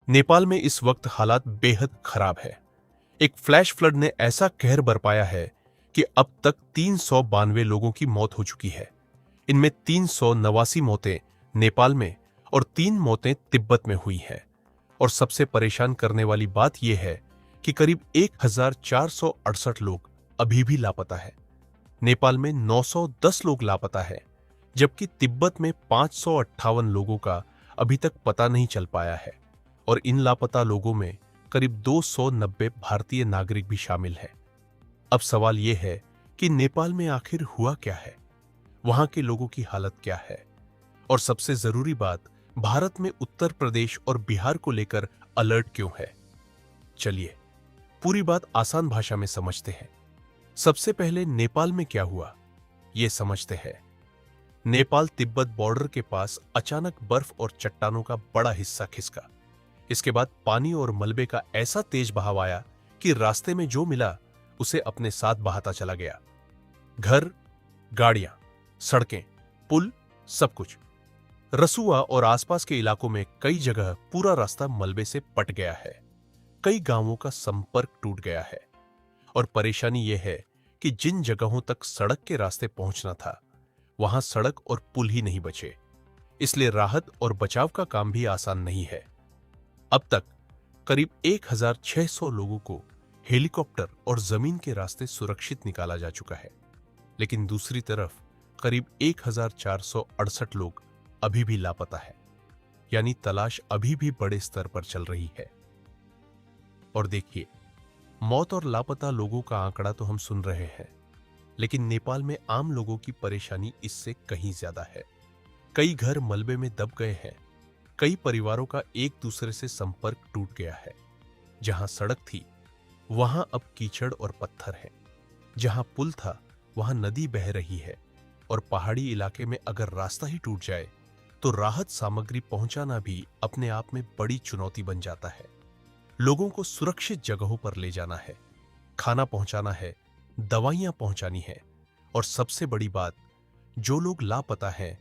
नेपाल में इस वक्त हालात बेहद खराब है। एक फ्लैश फ्लड ने ऐसा कहर बरपाया है कि अब तक 392 लोगों की मौत हो चुकी है। इनमें 389 मौतें नेपाल में और 3 मौतें तिब्बत में हुई हैं। और सबसे परेशान करने वाली बात यह है कि करीब 1468 लोग अभी भी लापता है। नेपाल में 910 लोग लापता है, जबकि तिब्बत में 558 लोगों का अभी तक पता नहीं चल पाया है। और इन लापता लोगों में करीब 290 भारतीय नागरिक भी शामिल हैं। अब सवाल यह है कि नेपाल में आखिर हुआ क्या है, वहां के लोगों की हालत क्या है, और सबसे जरूरी बात, भारत में उत्तर प्रदेश और बिहार को लेकर अलर्ट क्यों है। चलिए पूरी बात आसान भाषा में समझते हैं। सबसे पहले नेपाल में क्या हुआ, यह समझते हैं। नेपाल तिब्बत बॉर्डर के पास अचानक बर्फ और चट्टानों का बड़ा हिस्सा खिसका। इसके बाद पानी और मलबे का ऐसा तेज बहाव आया कि रास्ते में जो मिला उसे अपने साथ बहाता चला गया। घर, गाड़ियां, सड़कें, पुल, सब कुछ। रसुआ और आसपास के इलाकों में कई जगह पूरा रास्ता मलबे से पट गया है। कई गांवों का संपर्क टूट गया है। और परेशानी यह है कि जिन जगहों तक सड़क के रास्ते पहुंचना था, वहां सड़क और पुल ही नहीं बचे। इसलिए राहत और बचाव का काम भी आसान नहीं है। अब तक करीब 1600 लोगों को हेलीकॉप्टर और जमीन के रास्ते सुरक्षित निकाला जा चुका है। लेकिन दूसरी तरफ करीब 1468 लोग अभी भी लापता है, यानी तलाश अभी भी बड़े स्तर पर चल रही है। और देखिए, मौत और लापता लोगों का आंकड़ा तो हम सुन रहे हैं, लेकिन नेपाल में आम लोगों की परेशानी इससे कहीं ज्यादा है। कई घर मलबे में दब गए हैं। कई परिवारों का एक दूसरे से संपर्क टूट गया है। जहां सड़क थी, वहां अब कीचड़ और पत्थर हैं। जहां पुल था, वहां नदी बह रही है। और पहाड़ी इलाके में अगर रास्ता ही टूट जाए तो राहत सामग्री पहुंचाना भी अपने आप में बड़ी चुनौती बन जाता है। लोगों को सुरक्षित जगहों पर ले जाना है, खाना पहुंचाना है, दवाइयां पहुंचानी है, और सबसे बड़ी बात, जो लोग लापता हैं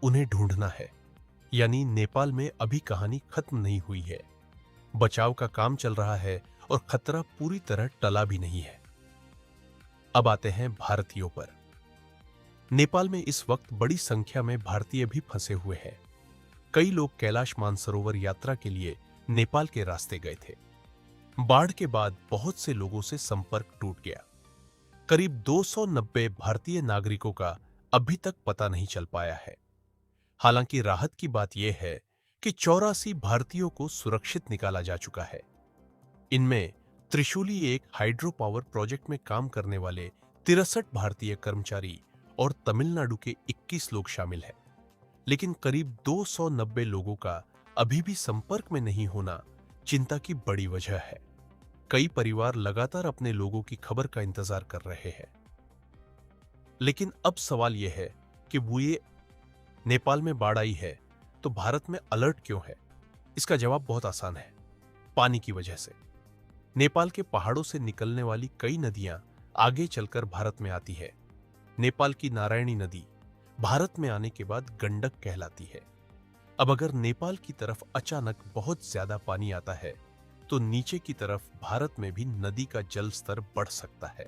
उन्हें ढूंढना है। यानी नेपाल में अभी कहानी खत्म नहीं हुई है। बचाव का काम चल रहा है और खतरा पूरी तरह टला भी नहीं है। अब आते हैं भारतीयों पर। नेपाल में इस वक्त बड़ी संख्या में भारतीय भी फंसे हुए हैं। कई लोग कैलाश मानसरोवर यात्रा के लिए नेपाल के रास्ते गए थे। बाढ़ के बाद बहुत से लोगों से संपर्क टूट गया। करीब 290 भारतीय नागरिकों का अभी तक पता नहीं चल पाया है। हालांकि राहत की बात यह है कि 84 भारतीयों को सुरक्षित निकाला जा चुका है। इनमें त्रिशूली एक हाइड्रो पावर प्रोजेक्ट में काम करने वाले 63 भारतीय कर्मचारी और तमिलनाडु के 21 लोग शामिल हैं। लेकिन करीब 290 लोगों का अभी भी संपर्क में नहीं होना चिंता की बड़ी वजह है। कई परिवार लगातार अपने लोगों की खबर का इंतजार कर रहे हैं। लेकिन अब सवाल यह है कि नेपाल में बाढ़ आई है तो भारत में अलर्ट क्यों है? इसका जवाब बहुत आसान है, पानी की वजह से। नेपाल के पहाड़ों से निकलने वाली कई नदियां आगे चलकर भारत में आती है। नेपाल की नारायणी नदी भारत में आने के बाद गंडक कहलाती है। अब अगर नेपाल की तरफ अचानक बहुत ज्यादा पानी आता है तो नीचे की तरफ भारत में भी नदी का जल स्तर बढ़ सकता है।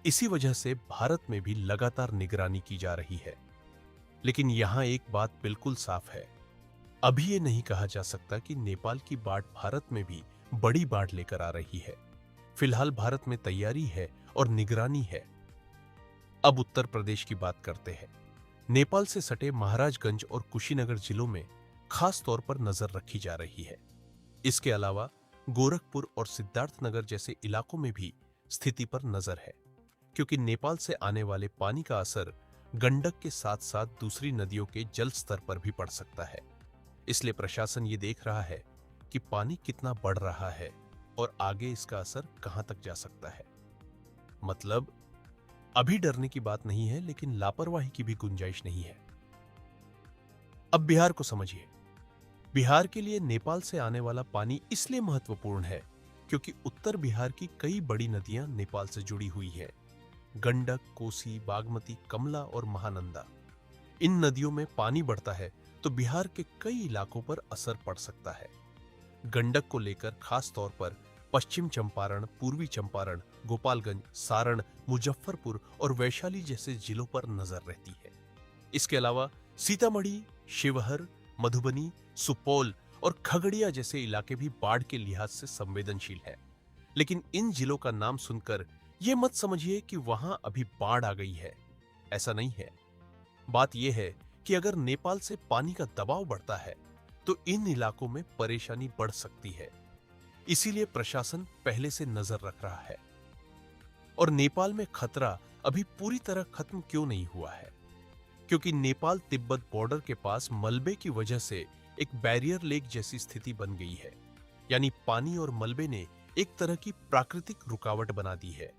इसी वजह से भारत में भी लगातार निगरानी की जा रही है। लेकिन यहां एक बात बिल्कुल साफ है, अभी ये नहीं कहा जा सकता कि नेपाल की बाढ़ भारत में भी बड़ी बाढ़ लेकर आ रही है। फिलहाल भारत में तैयारी है और निगरानी है। अब उत्तर प्रदेश की बात करते हैं। नेपाल से सटे महाराजगंज और कुशीनगर जिलों में खास तौर पर नजर रखी जा रही है। इसके अलावा गोरखपुर और सिद्धार्थनगर जैसे इलाकों में भी स्थिति पर नजर है, क्योंकि नेपाल से आने वाले पानी का असर गंडक के साथ साथ दूसरी नदियों के जल स्तर पर भी पड़ सकता है। इसलिए प्रशासन ये देख रहा है कि पानी कितना बढ़ रहा है और आगे इसका असर कहां तक जा सकता है। मतलब अभी डरने की बात नहीं है, लेकिन लापरवाही की भी गुंजाइश नहीं है। अब बिहार को समझिए। बिहार के लिए नेपाल से आने वाला पानी इसलिए महत्वपूर्ण है क्योंकि उत्तर बिहार की कई बड़ी नदियां नेपाल से जुड़ी हुई हैं। गंडक, कोसी, बागमती, कमला और महानंदा। इन नदियों में पानी बढ़ता है तो बिहार के कई इलाकों पर असर पड़ सकता है। गंडक को लेकर खास तौर पर पश्चिम चंपारण, पूर्वी चंपारण, गोपालगंज, सारण, मुजफ्फरपुर और वैशाली जैसे जिलों पर नजर रहती है। इसके अलावा सीतामढ़ी, शिवहर, मधुबनी, सुपौल और खगड़िया जैसे इलाके भी बाढ़ के लिहाज से संवेदनशील हैं। लेकिन इन जिलों का नाम सुनकर यह मत समझिए कि वहां अभी बाढ़ आ गई है। ऐसा नहीं है। बात यह है कि अगर नेपाल से पानी का दबाव बढ़ता है तो इन इलाकों में परेशानी बढ़ सकती है। इसीलिए प्रशासन पहले से नजर रख रहा है। और नेपाल में खतरा अभी पूरी तरह खत्म क्यों नहीं हुआ है? क्योंकि नेपाल तिब्बत बॉर्डर के पास मलबे की वजह से एक बैरियर लेक जैसी स्थिति बन गई है। यानी पानी और मलबे ने एक तरह की प्राकृतिक रुकावट बना दी है।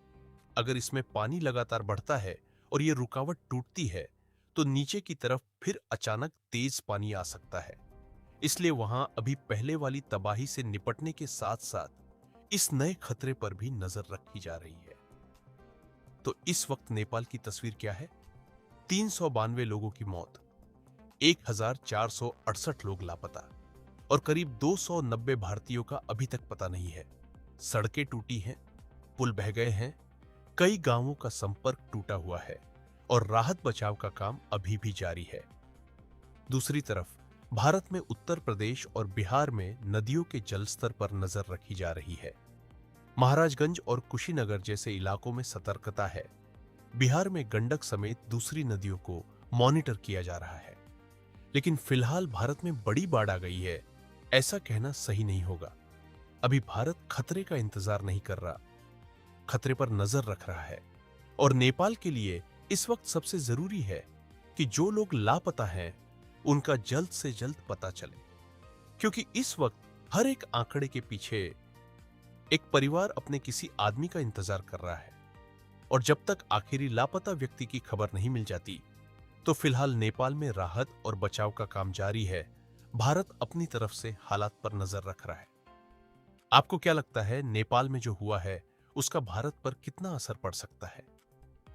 अगर इसमें पानी लगातार बढ़ता है और ये रुकावट टूटती है तो नीचे की तरफ फिर अचानक तेज पानी आ सकता है। इसलिए वहां अभी पहले वाली तबाही से निपटने के साथ साथ इस नए खतरे पर भी नजर रखी जा रही है। तो इस वक्त नेपाल की तस्वीर क्या है? 392 लोगों की मौत, 1468 लोग लापता और करीब 290 भारतीयों का अभी तक पता नहीं है। सड़कें टूटी हैं, पुल बह गए हैं, कई गांवों का संपर्क टूटा हुआ है और राहत बचाव का काम अभी भी जारी है। दूसरी तरफ भारत में उत्तर प्रदेश और बिहार में नदियों के जलस्तर पर नजर रखी जा रही है। महाराजगंज और कुशीनगर जैसे इलाकों में सतर्कता है। बिहार में गंडक समेत दूसरी नदियों को मॉनिटर किया जा रहा है। लेकिन फिलहाल भारत में बड़ी बाढ़ आ गई है, ऐसा कहना सही नहीं होगा। अभी भारत खतरे का इंतजार नहीं कर रहा, खतरे पर नजर रख रहा है। और नेपाल के लिए इस वक्त सबसे जरूरी है कि जो लोग लापता हैं उनका जल्द से जल्द पता चले। क्योंकि इस वक्त हर एक आंकड़े के पीछे एक परिवार अपने किसी आदमी का इंतजार कर रहा है। और जब तक आखिरी लापता व्यक्ति की खबर नहीं मिल जाती तो फिलहाल नेपाल में राहत और बचाव का काम जारी है। भारत अपनी तरफ से हालात पर नजर रख रहा है। आपको क्या लगता है, नेपाल में जो हुआ है उसका भारत पर कितना असर पड़ सकता है?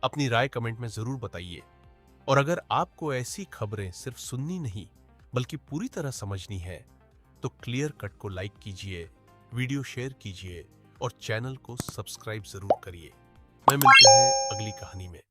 अपनी राय कमेंट में जरूर बताइए। और अगर आपको ऐसी खबरें सिर्फ सुननी नहीं बल्कि पूरी तरह समझनी है तो क्लियर कट को लाइक कीजिए, वीडियो शेयर कीजिए और चैनल को सब्सक्राइब जरूर करिए। मैं मिलते हैं अगली कहानी में।